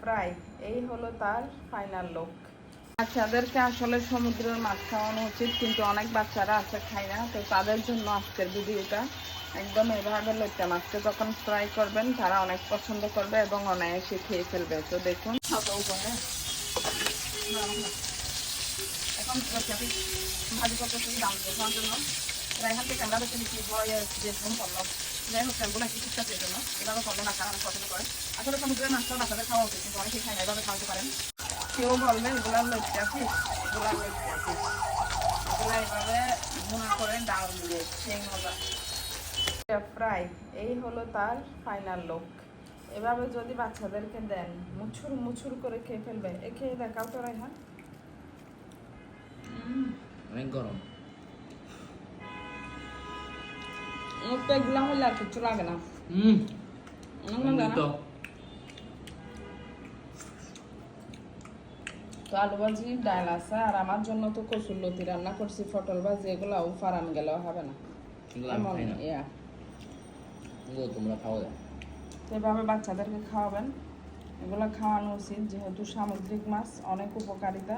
Fry, এই হলো তার ফাইনাল লুক। বাচ্চাদেরকে আসলে সমুদ্রের মাছ খাওয়ানো উচিত, কিন্তু অনেক বাচ্চারা আছে খায় না, তো তাদের জন্য আজকের ভিডিওটা। একদম এভাবে লইট্টা মাছকে যখন ফ্রাই করবেন তারা অনেক পছন্দ করবে এবং অনায়াসে খেয়ে ফেলবে। তো দেখুন এখন ভাজি করতেছি দাম দেখানোর জন্য। এখান থেকে আমরা হচ্ছে নিচ্ছি যেরকম করলাম, যাই হোক তেলগুলো একটু ঠিকঠাক এর জন্য এভাবে করলে বাচ্চারা অনেক পছন্দ করেন। আসলে সমুদ্রের মাছটা বাচ্চাদের খাওয়া উচিত, কিন্তু অনেকেই খায় না, এভাবে খাওয়াতে পারেন। কেউ বলবে এগুলা লইট্টা ফিশ, এগুলা লইট্টা ফিশ, এগুলা এভাবে ভুনা করে ডাল দিয়ে সেই মজা। ফ্রাই, এই হলো তার ফাইনাল লুক। এভাবে যদি বাচ্চাদেরকে দেন মুছুর মুছুর করে খেয়ে ফেলবে। এ খেয়ে দেখাও তো রায়হান। অনেক গরম। মুখটা এগুলা হলে আর কিছু লাগে না। তো আলু ভাজি ডাল আছে, আর আমার জন্য তো কচুর লতি রান্না করছি, পটল ভাজি, এগুলো ফারান গেলেও হবে না। তোমরা খাওয়া যায়। এভাবে বাচ্চাদেরকে খাওয়াবেন, এগুলো খাওয়ানো উচিত, যেহেতু সামুদ্রিক মাছ অনেক উপকারিতা।